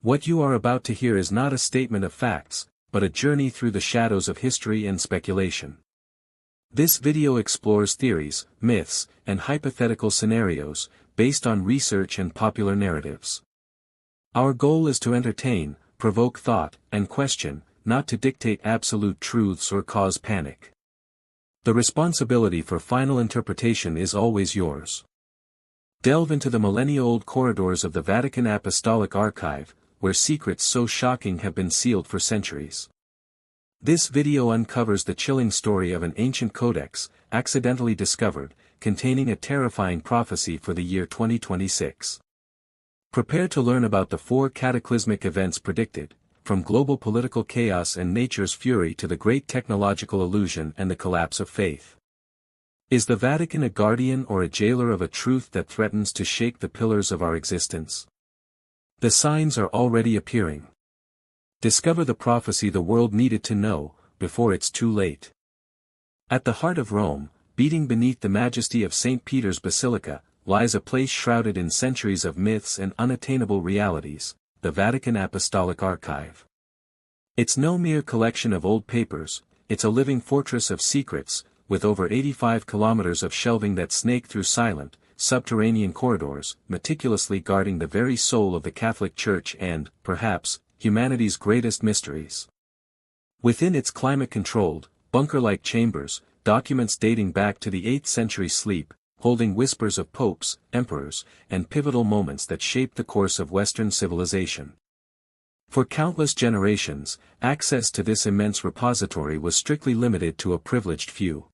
What you are about to hear is not a statement of facts, but a journey through the shadows of history and speculation. This video explores theories, myths, and hypothetical scenarios, based on research and popular narratives. Our goal is to entertain, provoke thought, and question, not to dictate absolute truths or cause panic. The responsibility for final interpretation is always yours. Delve into the millennia-old corridors of the Vatican Apostolic Archive, where secrets so shocking have been sealed for centuries. This video uncovers the chilling story of an ancient codex, accidentally discovered, containing a terrifying prophecy for the year 2026. Prepare to learn about the 4 cataclysmic events predicted, from global political chaos and nature's fury to the great technological illusion and the collapse of faith. Is the Vatican a guardian or a jailer of a truth that threatens to shake the pillars of our existence? The signs are already appearing. Discover the prophecy the world needed to know, before it's too late. At the heart of Rome, beating beneath the majesty of St. Peter's Basilica, lies a place shrouded in centuries of myths and unattainable realities, the Vatican Apostolic Archive. It's no mere collection of old papers, it's a living fortress of secrets, with over 85 kilometers of shelving that snake through silent, subterranean corridors, meticulously guarding the very soul of the Catholic Church and, perhaps, humanity's greatest mysteries. Within its climate-controlled, bunker-like chambers, documents dating back to the 8th century sleep, holding whispers of popes, emperors, and pivotal moments that shaped the course of Western civilization. For countless generations, access to this immense repository was strictly limited to a privileged few.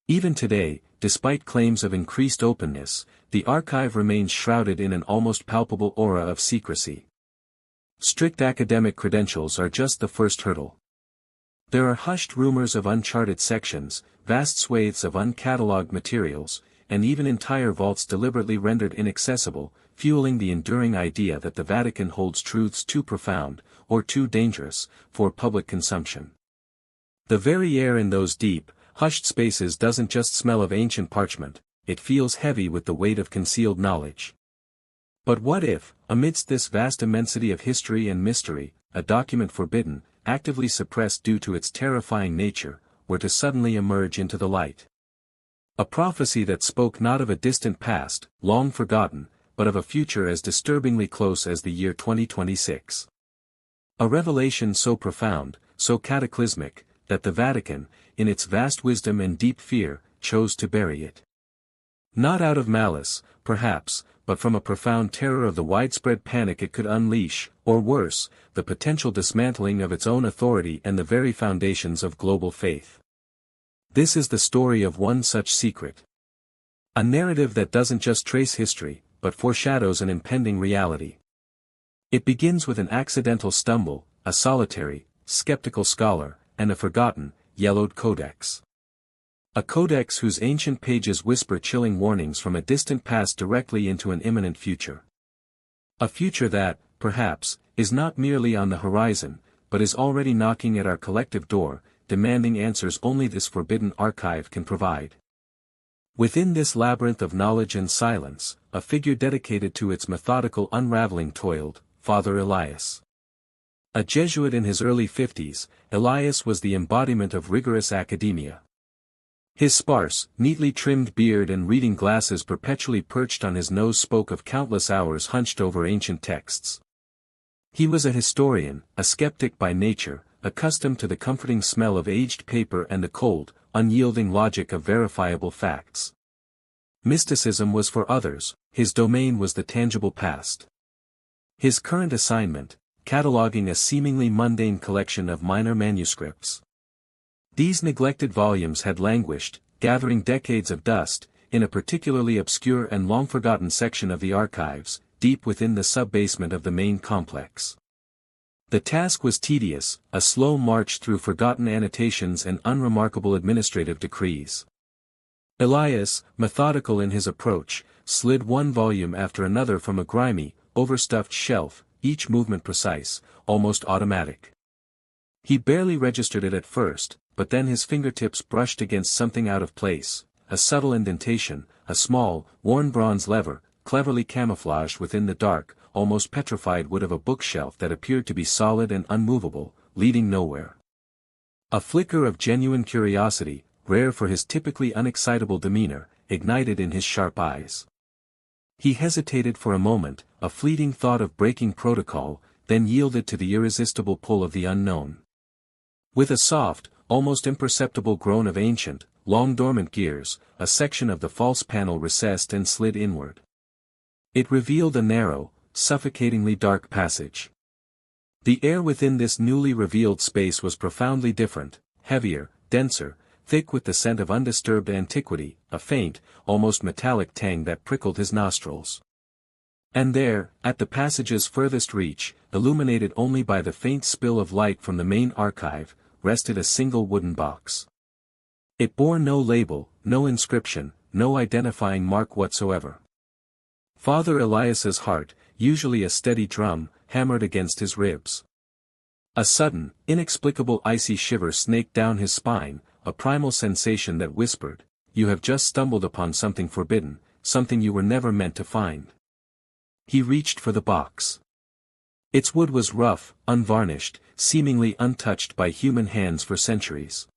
Even today, despite claims of increased openness, the archive remains shrouded in an almost palpable aura of secrecy. Strict academic credentials are just the first hurdle. There are hushed rumors of uncharted sections, vast swathes of uncatalogued materials, and even entire vaults deliberately rendered inaccessible, fueling the enduring idea that the Vatican holds truths too profound, or too dangerous, for public consumption. The very air in those deep, hushed spaces doesn't just smell of ancient parchment, it feels heavy with the weight of concealed knowledge. But what if, amidst this vast immensity of history and mystery, a document forbidden, actively suppressed due to its terrifying nature, were to suddenly emerge into the light? A prophecy that spoke not of a distant past, long forgotten, but of a future as disturbingly close as the year 2026. A revelation so profound, so cataclysmic, that the Vatican, in its vast wisdom and deep fear, chose to bury it. Not out of malice, perhaps, but from a profound terror of the widespread panic it could unleash, or worse, the potential dismantling of its own authority and the very foundations of global faith. This is the story of one such secret. A narrative that doesn't just trace history, but foreshadows an impending reality. It begins with an accidental stumble, a solitary, skeptical scholar, and a forgotten, yellowed codex. A codex whose ancient pages whisper chilling warnings from a distant past directly into an imminent future. A future that, perhaps, is not merely on the horizon, but is already knocking at our collective door, demanding answers only this forbidden archive can provide. Within this labyrinth of knowledge and silence, a figure dedicated to its methodical unraveling toiled, Father Elias. A Jesuit in his early 50s, Elias was the embodiment of rigorous academia. His sparse, neatly trimmed beard and reading glasses perpetually perched on his nose spoke of countless hours hunched over ancient texts. He was a historian, a skeptic by nature, accustomed to the comforting smell of aged paper and the cold, unyielding logic of verifiable facts. Mysticism was for others, his domain was the tangible past. His current assignment, cataloging a seemingly mundane collection of minor manuscripts. These neglected volumes had languished, gathering decades of dust, in a particularly obscure and long-forgotten section of the archives, deep within the sub-basement of the main complex. The task was tedious, a slow march through forgotten annotations and unremarkable administrative decrees. Elias, methodical in his approach, slid one volume after another from a grimy, overstuffed shelf, each movement precise, almost automatic. He barely registered it at first, but then his fingertips brushed against something out of place, a subtle indentation, a small, worn bronze lever, cleverly camouflaged within the dark, almost petrified wood of a bookshelf that appeared to be solid and unmovable, leading nowhere. A flicker of genuine curiosity, rare for his typically unexcitable demeanor, ignited in his sharp eyes. He hesitated for a moment, a fleeting thought of breaking protocol, then yielded to the irresistible pull of the unknown. With a soft, almost imperceptible groan of ancient, long-dormant gears, a section of the false panel recessed and slid inward. It revealed a narrow, suffocatingly dark passage. The air within this newly revealed space was profoundly different, heavier, denser, thick with the scent of undisturbed antiquity, a faint, almost metallic tang that prickled his nostrils. And there, at the passage's furthest reach, illuminated only by the faint spill of light from the main archive, rested a single wooden box. It bore no label, no inscription, no identifying mark whatsoever. Father Elias's heart, usually a steady drum, hammered against his ribs. A sudden, inexplicable icy shiver snaked down his spine, a primal sensation that whispered, "You have just stumbled upon something forbidden, something you were never meant to find." He reached for the box. Its wood was rough, unvarnished, seemingly untouched by human hands for centuries.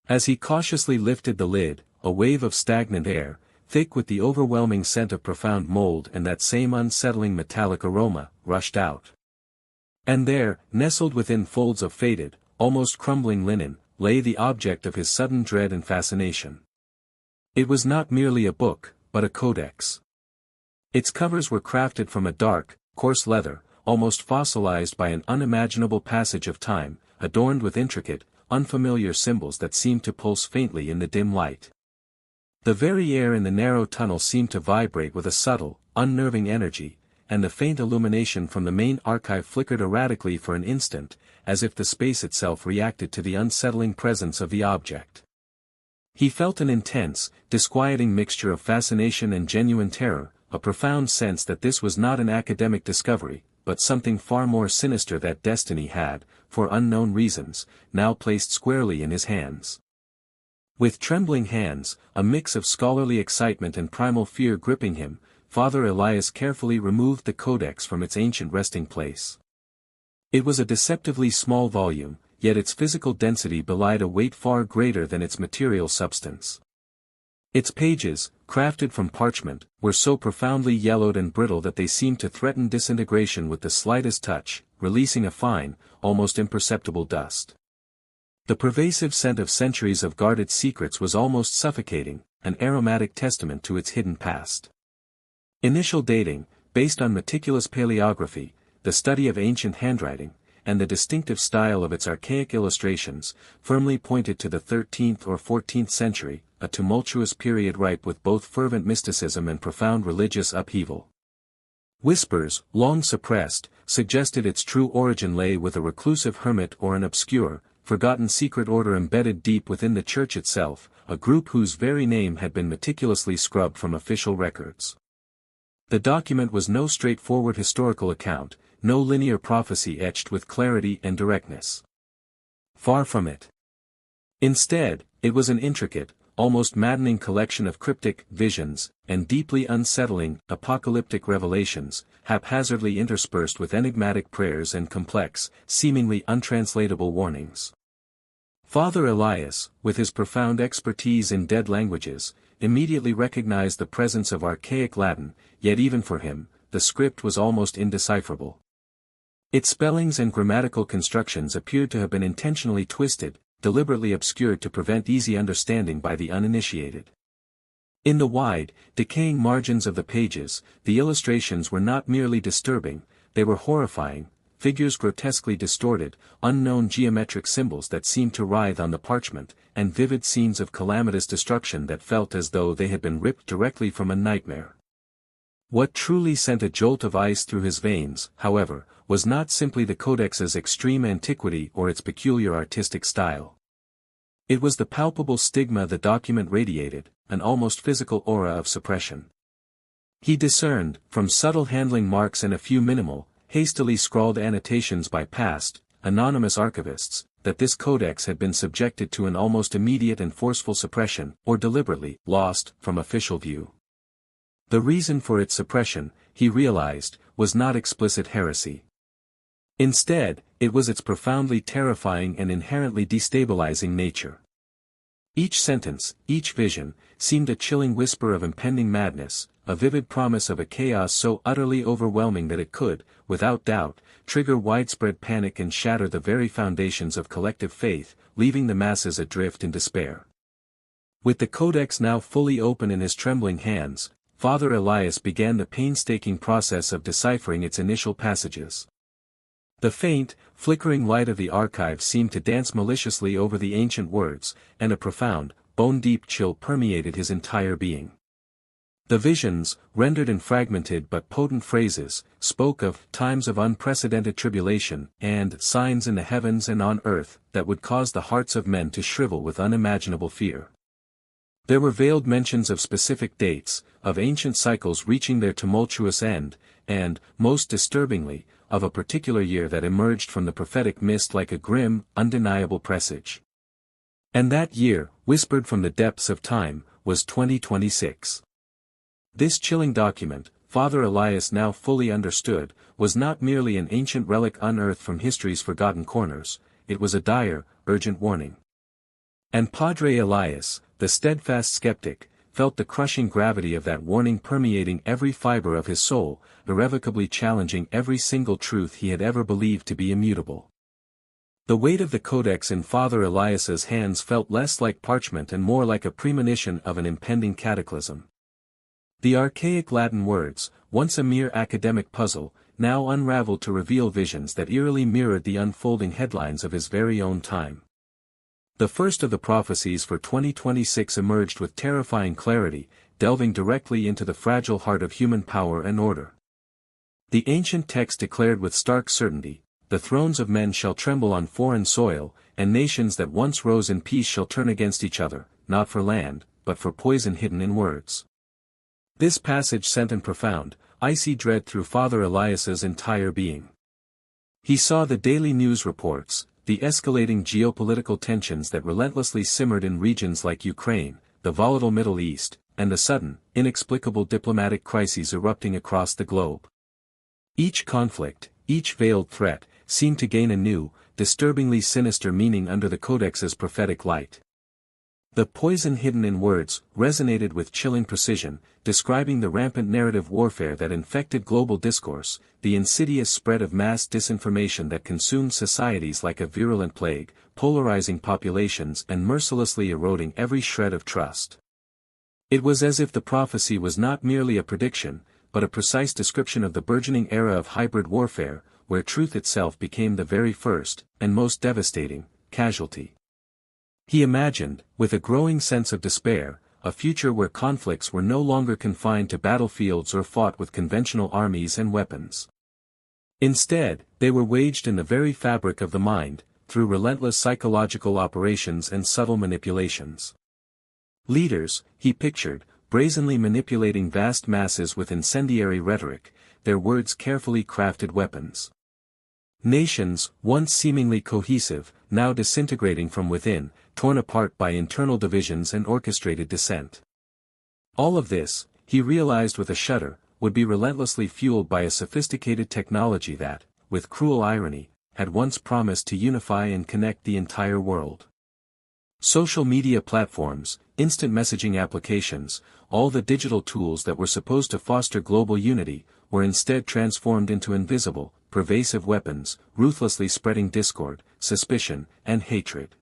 As he cautiously lifted the lid, a wave of stagnant air, thick with the overwhelming scent of profound mold and that same unsettling metallic aroma, rushed out. And there, nestled within folds of faded, almost crumbling linen, lay the object of his sudden dread and fascination. It was not merely a book, but a codex. Its covers were crafted from a dark, coarse leather, almost fossilized by an unimaginable passage of time, adorned with intricate, unfamiliar symbols that seemed to pulse faintly in the dim light. The very air in the narrow tunnel seemed to vibrate with a subtle, unnerving energy, and the faint illumination from the main archive flickered erratically for an instant, as if the space itself reacted to the unsettling presence of the object. He felt an intense, disquieting mixture of fascination and genuine terror, a profound sense that this was not an academic discovery, but something far more sinister that destiny had, for unknown reasons, now placed squarely in his hands. With trembling hands, a mix of scholarly excitement and primal fear gripping him, Father Elias carefully removed the codex from its ancient resting place. It was a deceptively small volume, yet its physical density belied a weight far greater than its material substance. Its pages, crafted from parchment, were so profoundly yellowed and brittle that they seemed to threaten disintegration with the slightest touch, releasing a fine, almost imperceptible dust. The pervasive scent of centuries of guarded secrets was almost suffocating, an aromatic testament to its hidden past. Initial dating, based on meticulous paleography, the study of ancient handwriting, and the distinctive style of its archaic illustrations, firmly pointed to the 13th or 14th century, a tumultuous period ripe with both fervent mysticism and profound religious upheaval. Whispers, long suppressed, suggested its true origin lay with a reclusive hermit or an obscure, forgotten secret order embedded deep within the church itself, a group whose very name had been meticulously scrubbed from official records. The document was no straightforward historical account, no linear prophecy etched with clarity and directness. Far from it. Instead, it was an intricate, almost maddening collection of cryptic visions, and deeply unsettling, apocalyptic revelations, haphazardly interspersed with enigmatic prayers and complex, seemingly untranslatable warnings. Father Elias, with his profound expertise in dead languages, immediately recognized the presence of archaic Latin, yet even for him, the script was almost indecipherable. Its spellings and grammatical constructions appeared to have been intentionally twisted, deliberately obscured to prevent easy understanding by the uninitiated. In the wide, decaying margins of the pages, the illustrations were not merely disturbing, they were horrifying, figures grotesquely distorted, unknown geometric symbols that seemed to writhe on the parchment, and vivid scenes of calamitous destruction that felt as though they had been ripped directly from a nightmare. What truly sent a jolt of ice through his veins, however, was not simply the codex's extreme antiquity or its peculiar artistic style. It was the palpable stigma the document radiated, an almost physical aura of suppression. He discerned, from subtle handling marks and a few minimal, hastily scrawled annotations by past, anonymous archivists, that this codex had been subjected to an almost immediate and forceful suppression, or deliberately lost from official view. The reason for its suppression, he realized, was not explicit heresy. Instead, it was its profoundly terrifying and inherently destabilizing nature. Each sentence, each vision, seemed a chilling whisper of impending madness, a vivid promise of a chaos so utterly overwhelming that it could, without doubt, trigger widespread panic and shatter the very foundations of collective faith, leaving the masses adrift in despair. With the Codex now fully open in his trembling hands, Father Elias began the painstaking process of deciphering its initial passages. The faint, flickering light of the archive seemed to dance maliciously over the ancient words, and a profound, bone-deep chill permeated his entire being. The visions, rendered in fragmented but potent phrases, spoke of times of unprecedented tribulation and signs in the heavens and on earth that would cause the hearts of men to shrivel with unimaginable fear. There were veiled mentions of specific dates, of ancient cycles reaching their tumultuous end, and, most disturbingly, of a particular year that emerged from the prophetic mist like a grim, undeniable presage. And that year, whispered from the depths of time, was 2026. This chilling document, Father Elias now fully understood, was not merely an ancient relic unearthed from history's forgotten corners, it was a dire, urgent warning. And Padre Elias, the steadfast skeptic, felt the crushing gravity of that warning permeating every fiber of his soul, irrevocably challenging every single truth he had ever believed to be immutable. The weight of the Codex in Father Elias's hands felt less like parchment and more like a premonition of an impending cataclysm. The archaic Latin words, once a mere academic puzzle, now unraveled to reveal visions that eerily mirrored the unfolding headlines of his very own time. The first of the prophecies for 2026 emerged with terrifying clarity, delving directly into the fragile heart of human power and order. The ancient text declared with stark certainty, "The thrones of men shall tremble on foreign soil, and nations that once rose in peace shall turn against each other, not for land, but for poison hidden in words." This passage sent an profound, icy dread through Father Elias's entire being. He saw the daily news reports, the escalating geopolitical tensions that relentlessly simmered in regions like Ukraine, the volatile Middle East, and the sudden, inexplicable diplomatic crises erupting across the globe. Each conflict, each veiled threat, seemed to gain a new, disturbingly sinister meaning under the Codex's prophetic light. The poison hidden in words resonated with chilling precision, describing the rampant narrative warfare that infected global discourse, the insidious spread of mass disinformation that consumed societies like a virulent plague, polarizing populations and mercilessly eroding every shred of trust. It was as if the prophecy was not merely a prediction, but a precise description of the burgeoning era of hybrid warfare, where truth itself became the very first, and most devastating, casualty. He imagined, with a growing sense of despair, a future where conflicts were no longer confined to battlefields or fought with conventional armies and weapons. Instead, they were waged in the very fabric of the mind, through relentless psychological operations and subtle manipulations. Leaders, he pictured, brazenly manipulating vast masses with incendiary rhetoric, their words carefully crafted weapons. Nations, once seemingly cohesive, now disintegrating from within, torn apart by internal divisions and orchestrated dissent. All of this, he realized with a shudder, would be relentlessly fueled by a sophisticated technology that, with cruel irony, had once promised to unify and connect the entire world. Social media platforms, instant messaging applications, all the digital tools that were supposed to foster global unity, were instead transformed into invisible, pervasive weapons, ruthlessly spreading discord, suspicion, and hatred.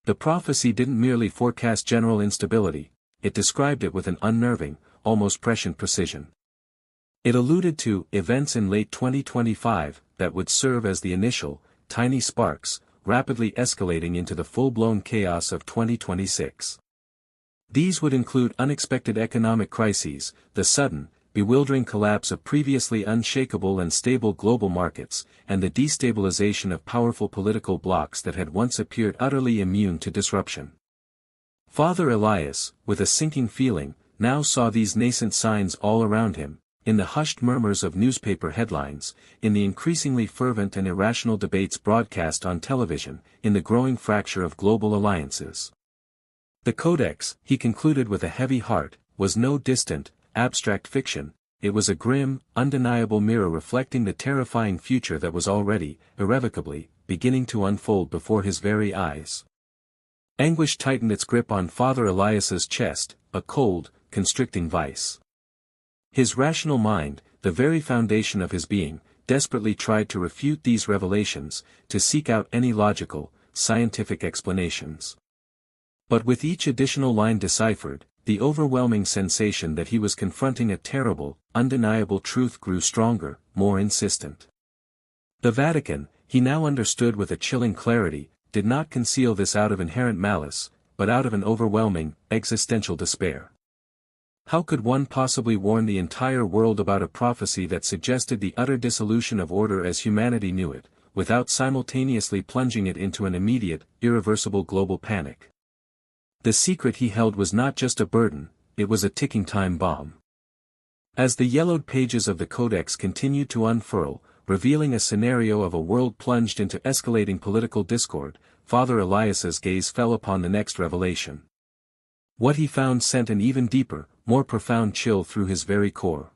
The prophecy didn't merely forecast general instability, it described it with an unnerving, almost prescient precision. It alluded to events in late 2025 that would serve as the initial, tiny sparks, rapidly escalating into the full-blown chaos of 2026. These would include unexpected economic crises, the sudden, bewildering collapse of previously unshakable and stable global markets, and the destabilization of powerful political blocs that had once appeared utterly immune to disruption. Father Elias, with a sinking feeling, now saw these nascent signs all around him, in the hushed murmurs of newspaper headlines, in the increasingly fervent and irrational debates broadcast on television, in the growing fracture of global alliances. The Codex, he concluded with a heavy heart, was no distant, abstract fiction, it was a grim, undeniable mirror reflecting the terrifying future that was already, irrevocably, beginning to unfold before his very eyes. Anguish tightened its grip on Father Elias's chest, a cold, constricting vice. His rational mind, the very foundation of his being, desperately tried to refute these revelations, to seek out any logical, scientific explanations. But with each additional line deciphered, the overwhelming sensation that he was confronting a terrible, undeniable truth grew stronger, more insistent. The Vatican, he now understood with a chilling clarity, did not conceal this out of inherent malice, but out of an overwhelming, existential despair. How could one possibly warn the entire world about a prophecy that suggested the utter dissolution of order as humanity knew it, without simultaneously plunging it into an immediate, irreversible global panic? The secret he held was not just a burden, it was a ticking time bomb. As the yellowed pages of the Codex continued to unfurl, revealing a scenario of a world plunged into escalating political discord, Father Elias's gaze fell upon the next revelation. What he found sent an even deeper, more profound chill through his very core.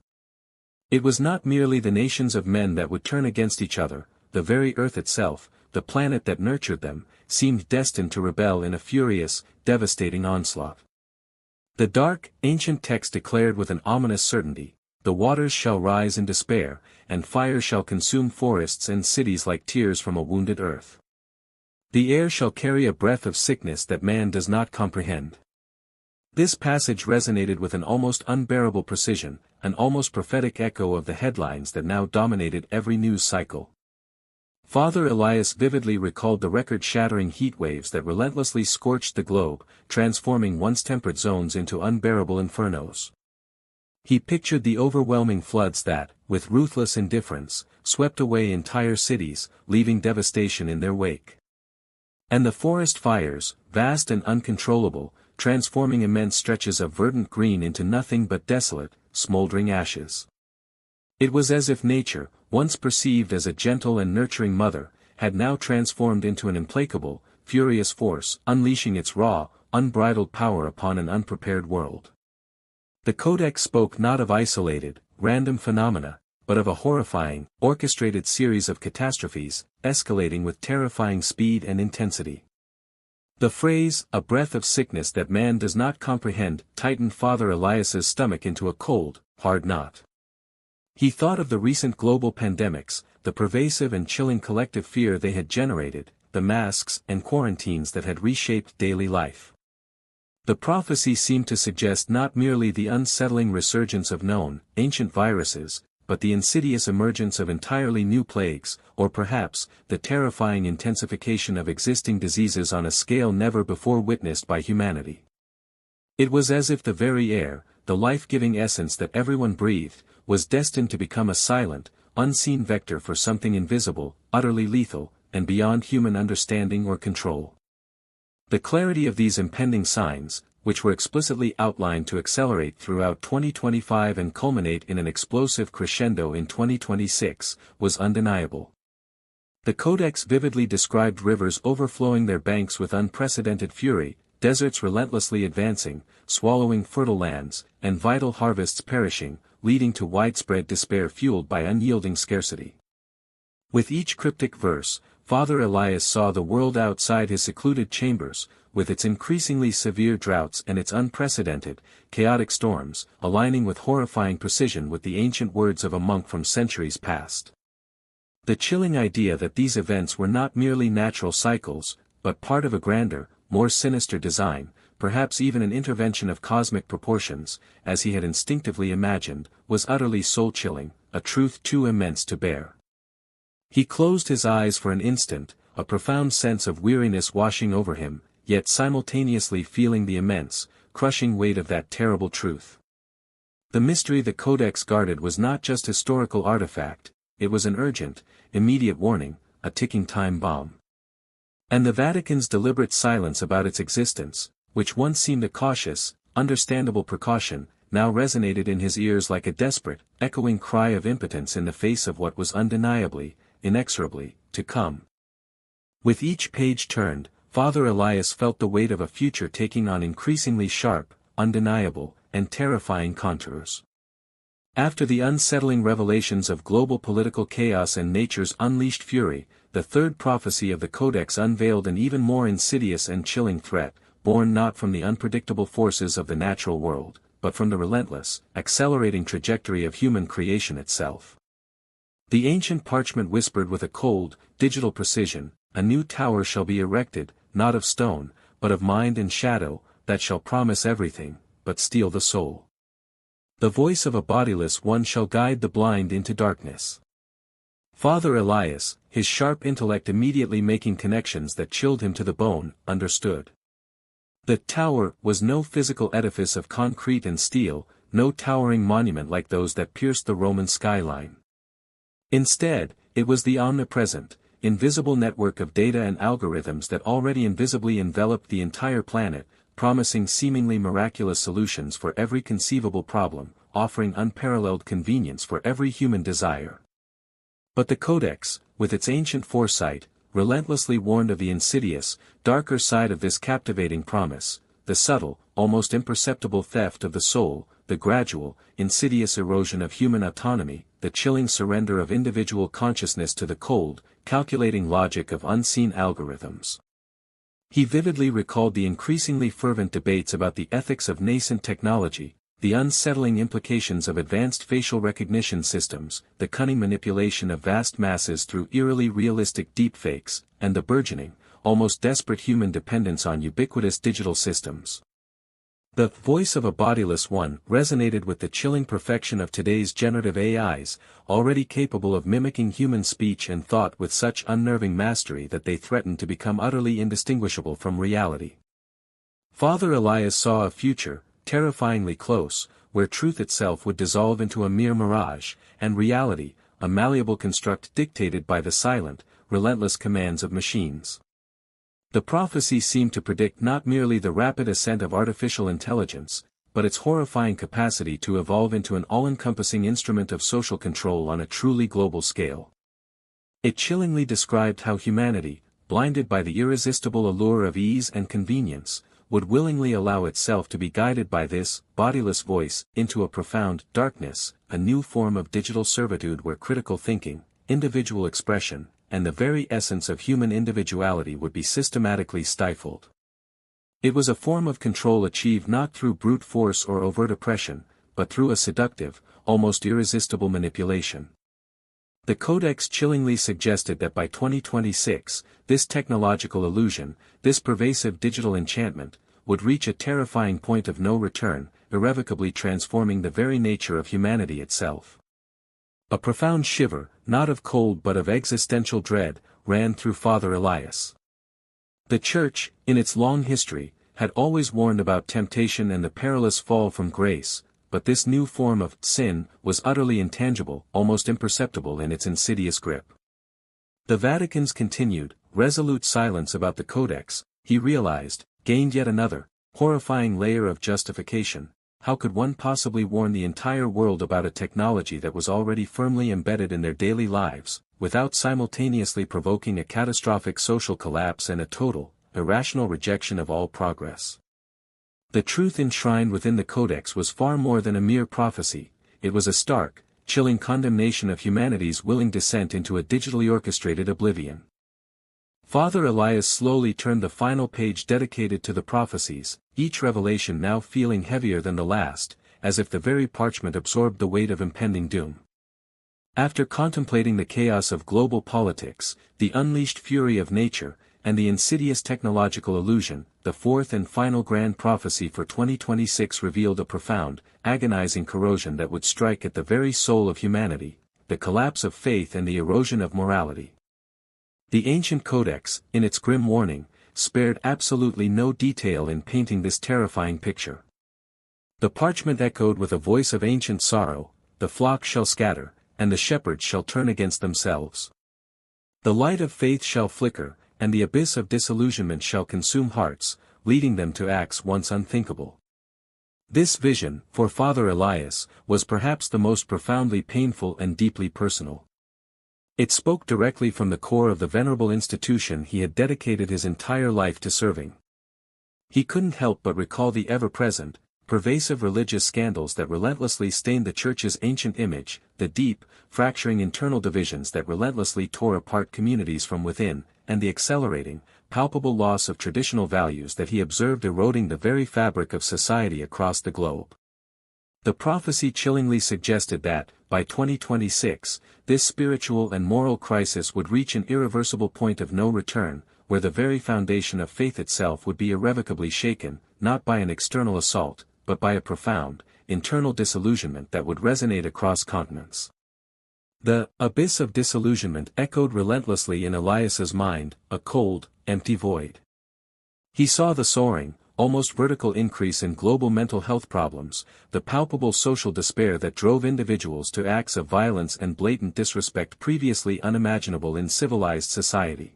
It was not merely the nations of men that would turn against each other, the very earth itself, the planet that nurtured them, seemed destined to rebel in a furious, devastating onslaught. The dark, ancient text declared with an ominous certainty, "The waters shall rise in despair, and fire shall consume forests and cities like tears from a wounded earth. The air shall carry a breath of sickness that man does not comprehend." This passage resonated with an almost unbearable precision, an almost prophetic echo of the headlines that now dominated every news cycle. Father Elias vividly recalled the record-shattering heat waves that relentlessly scorched the globe, transforming once temperate zones into unbearable infernos. He pictured the overwhelming floods that, with ruthless indifference, swept away entire cities, leaving devastation in their wake. And the forest fires, vast and uncontrollable, transforming immense stretches of verdant green into nothing but desolate, smoldering ashes. It was as if nature, once perceived as a gentle and nurturing mother, had now transformed into an implacable, furious force, unleashing its raw, unbridled power upon an unprepared world. The Codex spoke not of isolated, random phenomena, but of a horrifying, orchestrated series of catastrophes, escalating with terrifying speed and intensity. The phrase, "a breath of sickness that man does not comprehend," tightened Father Elias's stomach into a cold, hard knot. He thought of the recent global pandemics, the pervasive and chilling collective fear they had generated, the masks and quarantines that had reshaped daily life. The prophecy seemed to suggest not merely the unsettling resurgence of known, ancient viruses, but the insidious emergence of entirely new plagues, or perhaps, the terrifying intensification of existing diseases on a scale never before witnessed by humanity. It was as if the very air, the life-giving essence that everyone breathed, was destined to become a silent, unseen vector for something invisible, utterly lethal, and beyond human understanding or control. The clarity of these impending signs, which were explicitly outlined to accelerate throughout 2025 and culminate in an explosive crescendo in 2026, was undeniable. The Codex vividly described rivers overflowing their banks with unprecedented fury, deserts relentlessly advancing, swallowing fertile lands, and vital harvests perishing, leading to widespread despair fueled by unyielding scarcity. With each cryptic verse, Father Elias saw the world outside his secluded chambers, with its increasingly severe droughts and its unprecedented, chaotic storms, aligning with horrifying precision with the ancient words of a monk from centuries past. The chilling idea that these events were not merely natural cycles, but part of a grander, more sinister design, perhaps even an intervention of cosmic proportions, as he had instinctively imagined, was utterly soul-chilling, a truth too immense to bear. He closed his eyes for an instant, a profound sense of weariness washing over him, yet simultaneously feeling the immense, crushing weight of that terrible truth. The mystery the Codex guarded was not just historical artifact, it was an urgent, immediate warning, a ticking time bomb. And the Vatican's deliberate silence about its existence, which once seemed a cautious, understandable precaution, now resonated in his ears like a desperate, echoing cry of impotence in the face of what was undeniably, inexorably, to come. With each page turned, Father Elias felt the weight of a future taking on increasingly sharp, undeniable, and terrifying contours. After the unsettling revelations of global political chaos and nature's unleashed fury, the third prophecy of the Codex unveiled an even more insidious and chilling threat, born not from the unpredictable forces of the natural world, but from the relentless, accelerating trajectory of human creation itself. The ancient parchment whispered with a cold, digital precision, "A new tower shall be erected, not of stone, but of mind and shadow, that shall promise everything, but steal the soul. The voice of a bodiless one shall guide the blind into darkness." Father Elias, his sharp intellect immediately making connections that chilled him to the bone, understood. The tower was no physical edifice of concrete and steel, no towering monument like those that pierced the Roman skyline. Instead, it was the omnipresent, invisible network of data and algorithms that already invisibly enveloped the entire planet, promising seemingly miraculous solutions for every conceivable problem, offering unparalleled convenience for every human desire. But the Codex, with its ancient foresight, relentlessly warned of the insidious, darker side of this captivating promise, the subtle, almost imperceptible theft of the soul, the gradual, insidious erosion of human autonomy, the chilling surrender of individual consciousness to the cold, calculating logic of unseen algorithms. He vividly recalled the increasingly fervent debates about the ethics of nascent technology, the unsettling implications of advanced facial recognition systems, the cunning manipulation of vast masses through eerily realistic deepfakes, and the burgeoning, almost desperate human dependence on ubiquitous digital systems. The voice of a bodiless one resonated with the chilling perfection of today's generative AIs, already capable of mimicking human speech and thought with such unnerving mastery that they threatened to become utterly indistinguishable from reality. Father Elias saw a future, terrifyingly close, where truth itself would dissolve into a mere mirage, and reality, a malleable construct dictated by the silent, relentless commands of machines. The prophecy seemed to predict not merely the rapid ascent of artificial intelligence, but its horrifying capacity to evolve into an all-encompassing instrument of social control on a truly global scale. It chillingly described how humanity, blinded by the irresistible allure of ease and convenience, would willingly allow itself to be guided by this bodiless voice into a profound darkness, a new form of digital servitude where critical thinking, individual expression, and the very essence of human individuality would be systematically stifled. It was a form of control achieved not through brute force or overt oppression, but through a seductive, almost irresistible manipulation. The Codex chillingly suggested that by 2026, this technological illusion, this pervasive digital enchantment, would reach a terrifying point of no return, irrevocably transforming the very nature of humanity itself. A profound shiver, not of cold but of existential dread, ran through Father Elias. The Church, in its long history, had always warned about temptation and the perilous fall from grace, but this new form of sin was utterly intangible, almost imperceptible in its insidious grip. The Vatican's continued, resolute silence about the Codex, he realized, gained yet another, horrifying layer of justification. How could one possibly warn the entire world about a technology that was already firmly embedded in their daily lives, without simultaneously provoking a catastrophic social collapse and a total, irrational rejection of all progress? The truth enshrined within the Codex was far more than a mere prophecy, it was a stark, chilling condemnation of humanity's willing descent into a digitally orchestrated oblivion. Father Elias slowly turned the final page dedicated to the prophecies, each revelation now feeling heavier than the last, as if the very parchment absorbed the weight of impending doom. After contemplating the chaos of global politics, the unleashed fury of nature, and the insidious technological illusion, the fourth and final grand prophecy for 2026 revealed a profound, agonizing corrosion that would strike at the very soul of humanity, the collapse of faith and the erosion of morality. The ancient Codex, in its grim warning, spared absolutely no detail in painting this terrifying picture. The parchment echoed with a voice of ancient sorrow, "The flock shall scatter, and the shepherds shall turn against themselves. The light of faith shall flicker, and the abyss of disillusionment shall consume hearts, leading them to acts once unthinkable." This vision, for Father Elias, was perhaps the most profoundly painful and deeply personal. It spoke directly from the core of the venerable institution he had dedicated his entire life to serving. He couldn't help but recall the ever-present, pervasive religious scandals that relentlessly stained the Church's ancient image, the deep, fracturing internal divisions that relentlessly tore apart communities from within, and the accelerating, palpable loss of traditional values that he observed eroding the very fabric of society across the globe. The prophecy chillingly suggested that, by 2026, this spiritual and moral crisis would reach an irreversible point of no return, where the very foundation of faith itself would be irrevocably shaken, not by an external assault, but by a profound, internal disillusionment that would resonate across continents. The abyss of disillusionment echoed relentlessly in Elias's mind, a cold, empty void. He saw the soaring, almost vertical increase in global mental health problems, the palpable social despair that drove individuals to acts of violence and blatant disrespect previously unimaginable in civilized society.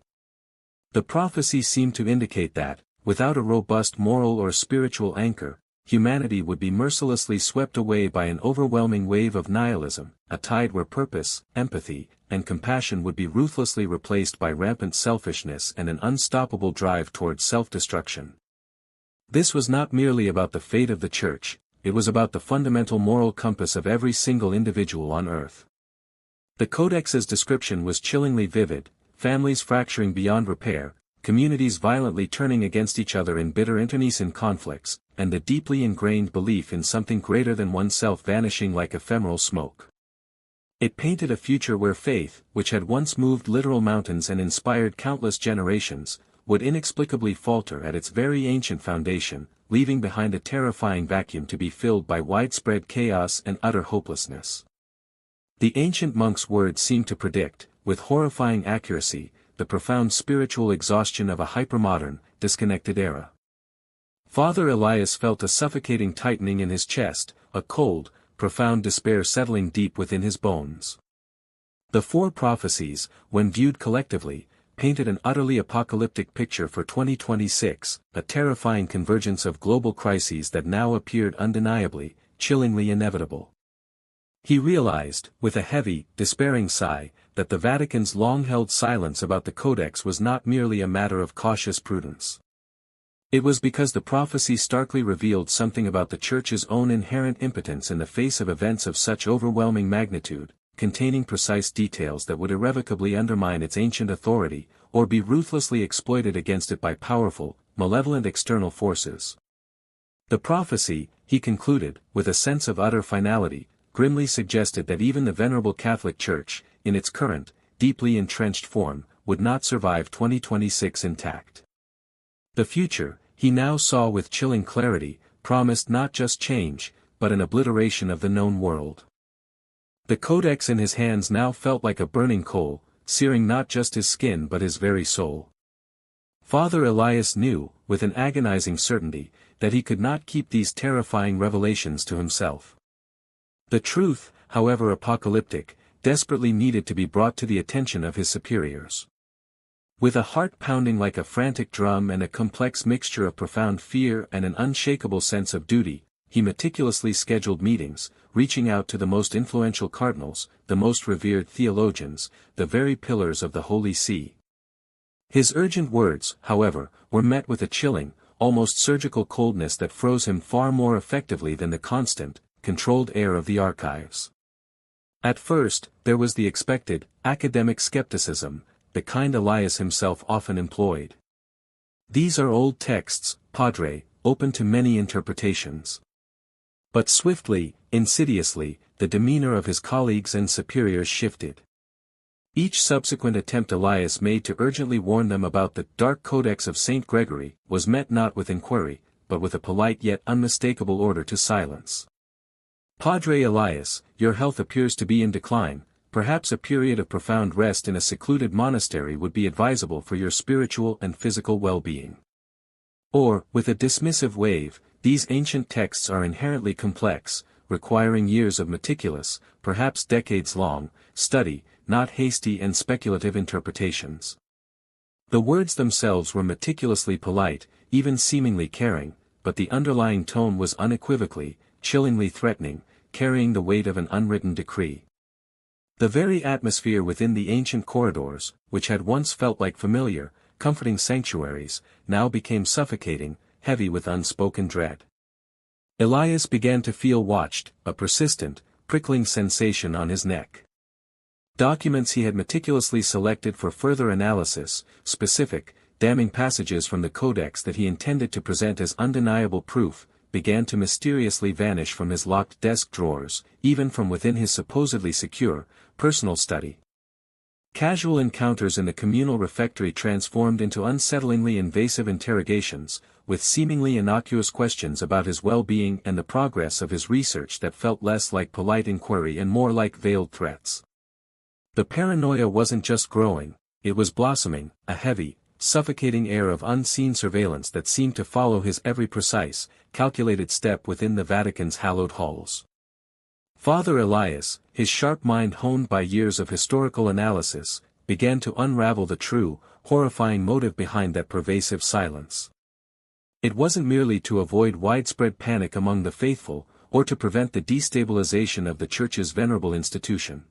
The prophecy seemed to indicate that, without a robust moral or spiritual anchor, humanity would be mercilessly swept away by an overwhelming wave of nihilism, a tide where purpose, empathy, and compassion would be ruthlessly replaced by rampant selfishness and an unstoppable drive towards self-destruction. This was not merely about the fate of the Church, it was about the fundamental moral compass of every single individual on earth. The Codex's description was chillingly vivid: families fracturing beyond repair, communities violently turning against each other in bitter internecine conflicts, and the deeply ingrained belief in something greater than oneself vanishing like ephemeral smoke. It painted a future where faith, which had once moved literal mountains and inspired countless generations, would inexplicably falter at its very ancient foundation, leaving behind a terrifying vacuum to be filled by widespread chaos and utter hopelessness. The ancient monk's words seemed to predict, with horrifying accuracy, the profound spiritual exhaustion of a hypermodern, disconnected era. Father Elias felt a suffocating tightening in his chest, a cold, profound despair settling deep within his bones. The four prophecies, when viewed collectively, painted an utterly apocalyptic picture for 2026, a terrifying convergence of global crises that now appeared undeniably, chillingly inevitable. He realized, with a heavy, despairing sigh, that the Vatican's long-held silence about the Codex was not merely a matter of cautious prudence. It was because the prophecy starkly revealed something about the Church's own inherent impotence in the face of events of such overwhelming magnitude, containing precise details that would irrevocably undermine its ancient authority, or be ruthlessly exploited against it by powerful, malevolent external forces. The prophecy, he concluded, with a sense of utter finality, grimly suggested that even the venerable Catholic Church, in its current, deeply entrenched form, would not survive 2026 intact. The future, he now saw with chilling clarity, promised not just change, but an obliteration of the known world. The Codex in his hands now felt like a burning coal, searing not just his skin but his very soul. Father Elias knew, with an agonizing certainty, that he could not keep these terrifying revelations to himself. The truth, however apocalyptic, desperately needed to be brought to the attention of his superiors. With a heart pounding like a frantic drum and a complex mixture of profound fear and an unshakable sense of duty, he meticulously scheduled meetings, reaching out to the most influential cardinals, the most revered theologians, the very pillars of the Holy See. His urgent words, however, were met with a chilling, almost surgical coldness that froze him far more effectively than the constant, controlled air of the archives. At first, there was the expected, academic skepticism, the kind Elias himself often employed. These are old texts, Padre, open to many interpretations. But swiftly, insidiously, the demeanor of his colleagues and superiors shifted. Each subsequent attempt Elias made to urgently warn them about the dark Codex of St. Gregory was met not with inquiry, but with a polite yet unmistakable order to silence. Padre Elias, your health appears to be in decline, perhaps a period of profound rest in a secluded monastery would be advisable for your spiritual and physical well-being. Or, with a dismissive wave, these ancient texts are inherently complex, requiring years of meticulous, perhaps decades-long, study, not hasty and speculative interpretations. The words themselves were meticulously polite, even seemingly caring, but the underlying tone was unequivocally, chillingly threatening, carrying the weight of an unwritten decree. The very atmosphere within the ancient corridors, which had once felt like familiar, comforting sanctuaries, now became suffocating, heavy with unspoken dread. Elias began to feel watched, a persistent, prickling sensation on his neck. Documents he had meticulously selected for further analysis, specific, damning passages from the Codex that he intended to present as undeniable proof, began to mysteriously vanish from his locked desk drawers, even from within his supposedly secure, personal study. Casual encounters in the communal refectory transformed into unsettlingly invasive interrogations, with seemingly innocuous questions about his well-being and the progress of his research that felt less like polite inquiry and more like veiled threats. The paranoia wasn't just growing, it was blossoming, a heavy, suffocating air of unseen surveillance that seemed to follow his every precise, calculated step within the Vatican's hallowed halls. Father Elias, his sharp mind honed by years of historical analysis, began to unravel the true, horrifying motive behind that pervasive silence. It wasn't merely to avoid widespread panic among the faithful, or to prevent the destabilization of the Church's venerable institution.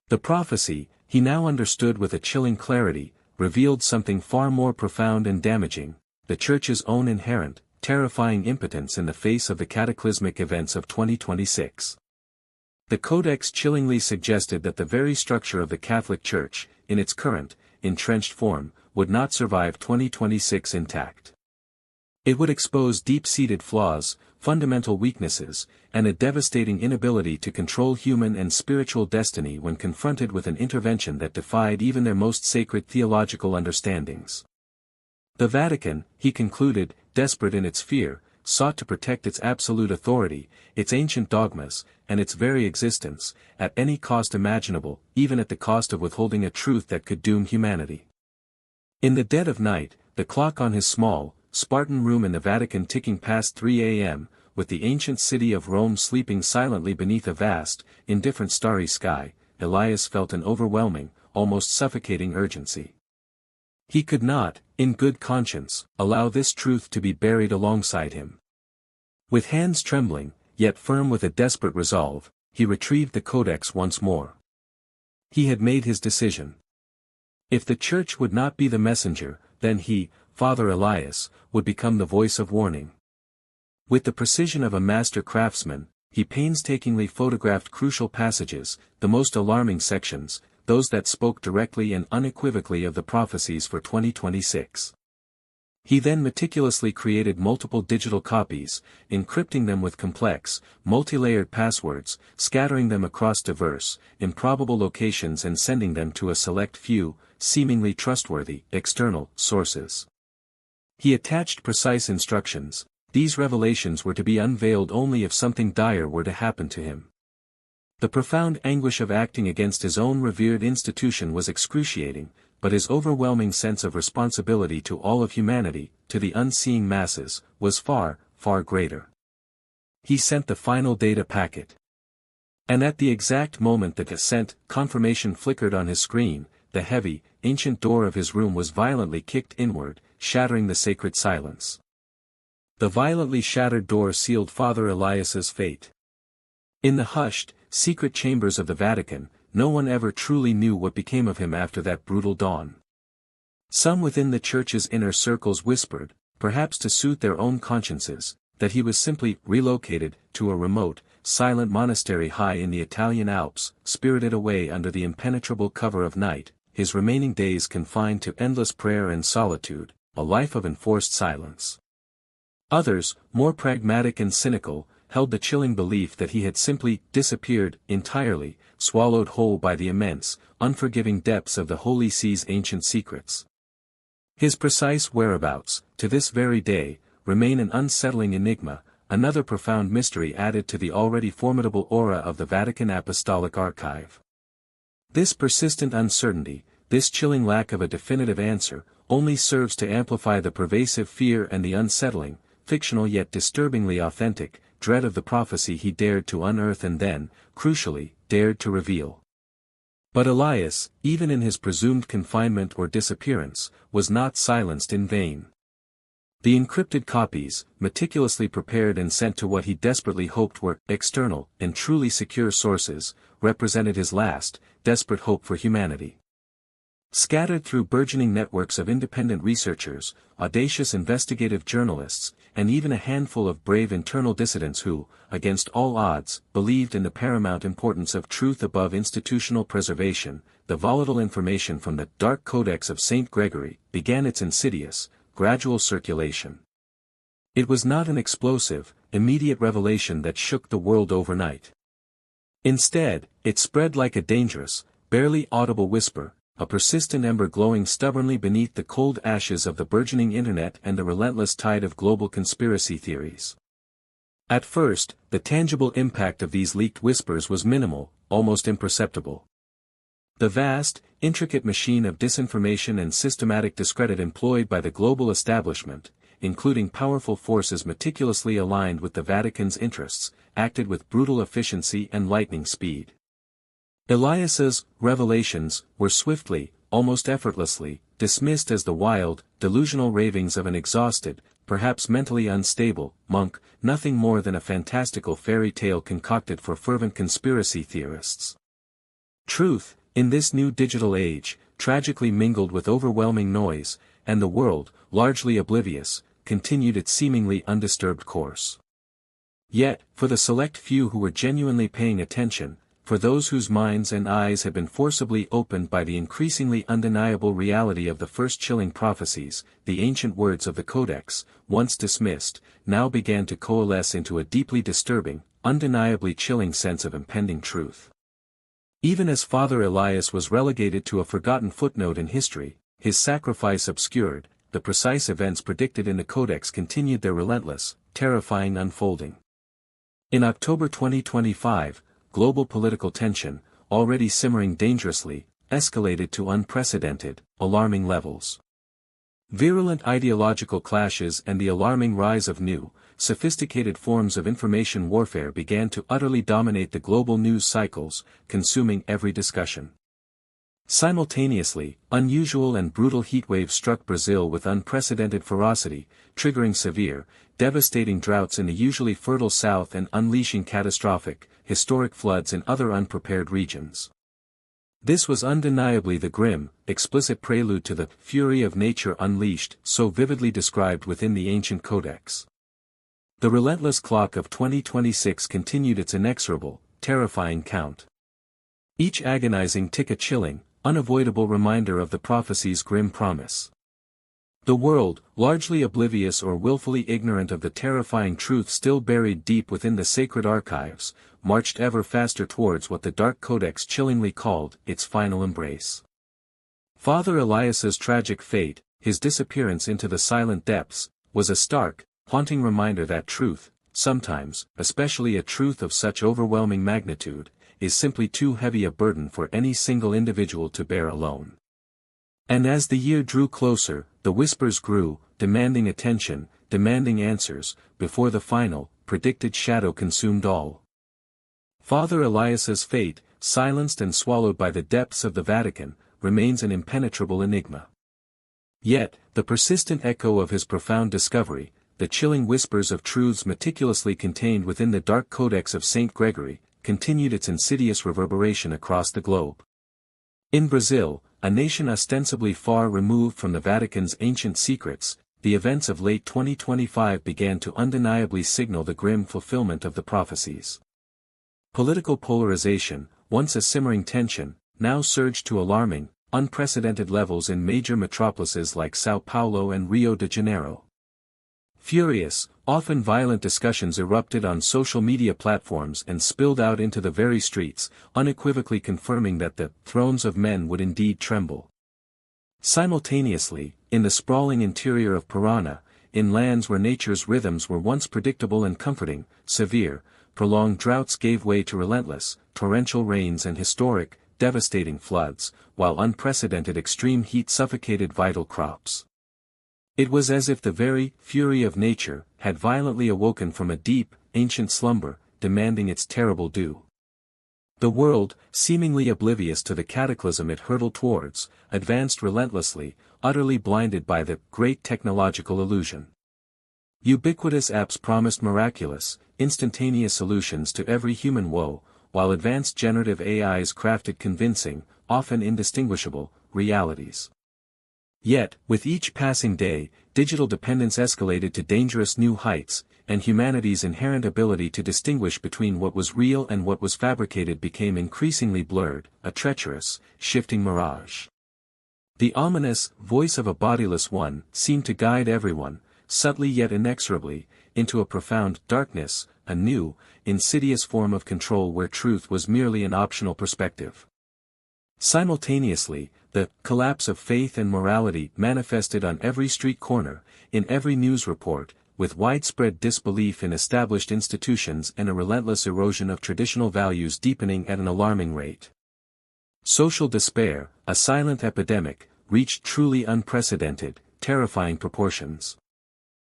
The prophecy, he now understood with a chilling clarity, revealed something far more profound and damaging, the Church's own inherent, terrifying impotence in the face of the cataclysmic events of 2026. The Codex chillingly suggested that the very structure of the Catholic Church, in its current, entrenched form, would not survive 2026 intact. It would expose deep-seated flaws, fundamental weaknesses, and a devastating inability to control human and spiritual destiny when confronted with an intervention that defied even their most sacred theological understandings. The Vatican, he concluded, desperate in its fear, sought to protect its absolute authority, its ancient dogmas, and its very existence, at any cost imaginable, even at the cost of withholding a truth that could doom humanity. In the dead of night, the clock on his small, Spartan room in the Vatican ticking past 3 a.m., with the ancient city of Rome sleeping silently beneath a vast, indifferent starry sky, Elias felt an overwhelming, almost suffocating urgency. He could not, in good conscience, allow this truth to be buried alongside him. With hands trembling, yet firm with a desperate resolve, he retrieved the Codex once more. He had made his decision. If the Church would not be the messenger, then he, Father Elias, would become the voice of warning. With the precision of a master craftsman, he painstakingly photographed crucial passages, the most alarming sections, those that spoke directly and unequivocally of the prophecies for 2026. He then meticulously created multiple digital copies, encrypting them with complex, multi-layered passwords, scattering them across diverse, improbable locations and sending them to a select few, seemingly trustworthy, external, sources. He attached precise instructions: these revelations were to be unveiled only if something dire were to happen to him. The profound anguish of acting against his own revered institution was excruciating, but his overwhelming sense of responsibility to all of humanity, to the unseeing masses, was far, far greater. He sent the final data packet. And at the exact moment that the sent confirmation flickered on his screen, the heavy, ancient door of his room was violently kicked inward, shattering the sacred silence. The violently shattered door sealed Father Elias's fate. In the hushed, secret chambers of the Vatican, no one ever truly knew what became of him after that brutal dawn. Some within the Church's inner circles whispered, perhaps to soothe their own consciences, that he was simply relocated to a remote, silent monastery high in the Italian Alps, spirited away under the impenetrable cover of night, his remaining days confined to endless prayer and solitude, a life of enforced silence. Others, more pragmatic and cynical, held the chilling belief that he had simply disappeared entirely, swallowed whole by the immense, unforgiving depths of the Holy See's ancient secrets. His precise whereabouts, to this very day, remain an unsettling enigma, another profound mystery added to the already formidable aura of the Vatican Apostolic Archive. This persistent uncertainty, this chilling lack of a definitive answer, only serves to amplify the pervasive fear and the unsettling, fictional yet disturbingly authentic, dread of the prophecy he dared to unearth and then, crucially, dared to reveal. But Elias, even in his presumed confinement or disappearance, was not silenced in vain. The encrypted copies, meticulously prepared and sent to what he desperately hoped were external and truly secure sources, represented his last, desperate hope for humanity. Scattered through burgeoning networks of independent researchers, audacious investigative journalists, and even a handful of brave internal dissidents who, against all odds, believed in the paramount importance of truth above institutional preservation. The volatile information from the Dark Codex of St. Gregory began its insidious, gradual circulation. It was not an explosive, immediate revelation that shook the world overnight. Instead, it spread like a dangerous, barely audible whisper, a persistent ember glowing stubbornly beneath the cold ashes of the burgeoning internet and the relentless tide of global conspiracy theories. At first, the tangible impact of these leaked whispers was minimal, almost imperceptible. The vast, intricate machine of disinformation and systematic discredit employed by the global establishment, including powerful forces meticulously aligned with the Vatican's interests, acted with brutal efficiency and lightning speed. Elias's revelations were swiftly, almost effortlessly, dismissed as the wild, delusional ravings of an exhausted, perhaps mentally unstable, monk, nothing more than a fantastical fairy tale concocted for fervent conspiracy theorists. Truth, in this new digital age, tragically mingled with overwhelming noise, and the world, largely oblivious, continued its seemingly undisturbed course. Yet, for the select few who were genuinely paying attention, for those whose minds and eyes had been forcibly opened by the increasingly undeniable reality of the first chilling prophecies, the ancient words of the Codex, once dismissed, now began to coalesce into a deeply disturbing, undeniably chilling sense of impending truth. Even as Father Elias was relegated to a forgotten footnote in history, his sacrifice obscured, the precise events predicted in the Codex continued their relentless, terrifying unfolding. In October 2025, global political tension, already simmering dangerously, escalated to unprecedented, alarming levels. Virulent ideological clashes and the alarming rise of new, sophisticated forms of information warfare began to utterly dominate the global news cycles, consuming every discussion. Simultaneously, unusual and brutal heatwaves struck Brazil with unprecedented ferocity, triggering severe, devastating droughts in the usually fertile south and unleashing catastrophic, historic floods in other unprepared regions. This was undeniably the grim, explicit prelude to the fury of nature unleashed, so vividly described within the ancient Codex. The relentless clock of 2026 continued its inexorable, terrifying count. Each agonizing tick a chilling, unavoidable reminder of the prophecy's grim promise. The world, largely oblivious or willfully ignorant of the terrifying truth still buried deep within the sacred archives, marched ever faster towards what the Dark Codex chillingly called its final embrace. Father Elias's tragic fate, his disappearance into the silent depths, was a stark, haunting reminder that truth, sometimes, especially a truth of such overwhelming magnitude, is simply too heavy a burden for any single individual to bear alone. And as the year drew closer, the whispers grew, demanding attention, demanding answers, before the final, predicted shadow consumed all. Father Elias's fate, silenced and swallowed by the depths of the Vatican, remains an impenetrable enigma. Yet, the persistent echo of his profound discovery, the chilling whispers of truths meticulously contained within the Dark Codex of St. Gregory, continued its insidious reverberation across the globe. In Brazil, a nation ostensibly far removed from the Vatican's ancient secrets, the events of late 2025 began to undeniably signal the grim fulfillment of the prophecies. Political polarization, once a simmering tension, now surged to alarming, unprecedented levels in major metropolises like São Paulo and Rio de Janeiro. Furious, often violent discussions erupted on social media platforms and spilled out into the very streets, unequivocally confirming that the thrones of men would indeed tremble. Simultaneously, in the sprawling interior of Parana, in lands where nature's rhythms were once predictable and comforting, severe, prolonged droughts gave way to relentless, torrential rains and historic, devastating floods, while unprecedented extreme heat suffocated vital crops. It was as if the very fury of nature had violently awoken from a deep, ancient slumber, demanding its terrible due. The world, seemingly oblivious to the cataclysm it hurtled towards, advanced relentlessly, utterly blinded by the great technological illusion. Ubiquitous apps promised miraculous, instantaneous solutions to every human woe, while advanced generative AIs crafted convincing, often indistinguishable, realities. Yet, with each passing day, digital dependence escalated to dangerous new heights, and humanity's inherent ability to distinguish between what was real and what was fabricated became increasingly blurred, a treacherous, shifting mirage. The ominous voice of a bodiless one seemed to guide everyone, subtly yet inexorably, into a profound darkness, a new, insidious form of control where truth was merely an optional perspective. Simultaneously, the collapse of faith and morality manifested on every street corner, in every news report, with widespread disbelief in established institutions and a relentless erosion of traditional values deepening at an alarming rate. Social despair, a silent epidemic, reached truly unprecedented, terrifying proportions.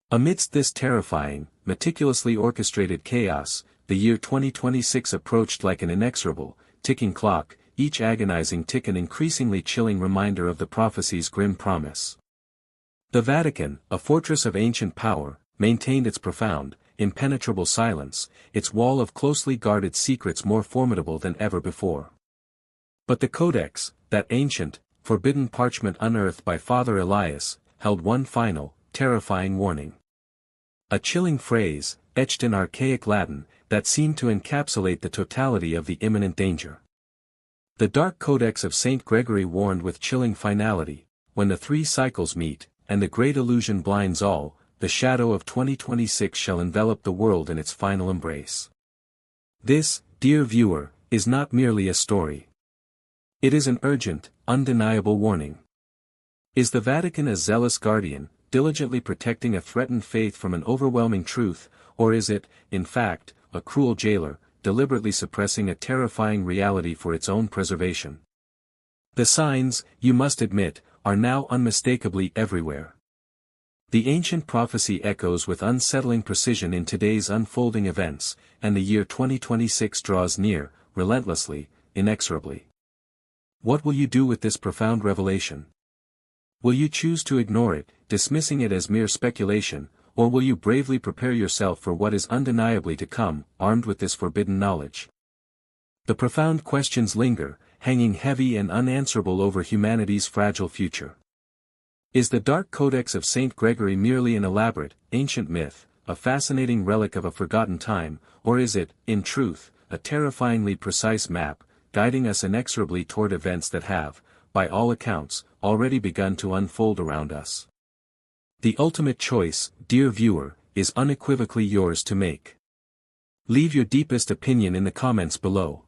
Amidst this terrifying, meticulously orchestrated chaos, the year 2026 approached like an inexorable, ticking clock, each agonizing tick an increasingly chilling reminder of the prophecy's grim promise. The Vatican, a fortress of ancient power, maintained its profound, impenetrable silence, its wall of closely guarded secrets more formidable than ever before. But the Codex, that ancient, forbidden parchment unearthed by Father Elias, held one final, terrifying warning. A chilling phrase, etched in archaic Latin, that seemed to encapsulate the totality of the imminent danger. The Dark Codex of St. Gregory warned with chilling finality, when the three cycles meet, and the great illusion blinds all, the shadow of 2026 shall envelop the world in its final embrace. This, dear viewer, is not merely a story. It is an urgent, undeniable warning. Is the Vatican a zealous guardian, diligently protecting a threatened faith from an overwhelming truth, or is it, in fact, a cruel jailer, deliberately suppressing a terrifying reality for its own preservation? The signs, you must admit, are now unmistakably everywhere. The ancient prophecy echoes with unsettling precision in today's unfolding events, and the year 2026 draws near, relentlessly, inexorably. What will you do with this profound revelation? Will you choose to ignore it, dismissing it as mere speculation, or will you bravely prepare yourself for what is undeniably to come, armed with this forbidden knowledge? The profound questions linger, hanging heavy and unanswerable over humanity's fragile future. Is the Dark Codex of St. Gregory merely an elaborate, ancient myth, a fascinating relic of a forgotten time, or is it, in truth, a terrifyingly precise map, guiding us inexorably toward events that have, by all accounts, already begun to unfold around us? The ultimate choice, dear viewer, is unequivocally yours to make. Leave your deepest opinion in the comments below.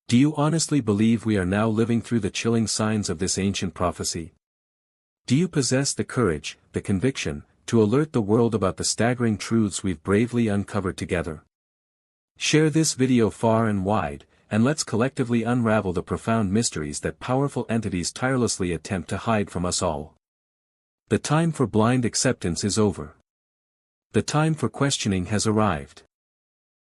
Do you honestly believe we are now living through the chilling signs of this ancient prophecy? Do you possess the courage, the conviction, to alert the world about the staggering truths we've bravely uncovered together? Share this video far and wide, and let's collectively unravel the profound mysteries that powerful entities tirelessly attempt to hide from us all. The time for blind acceptance is over. The time for questioning has arrived.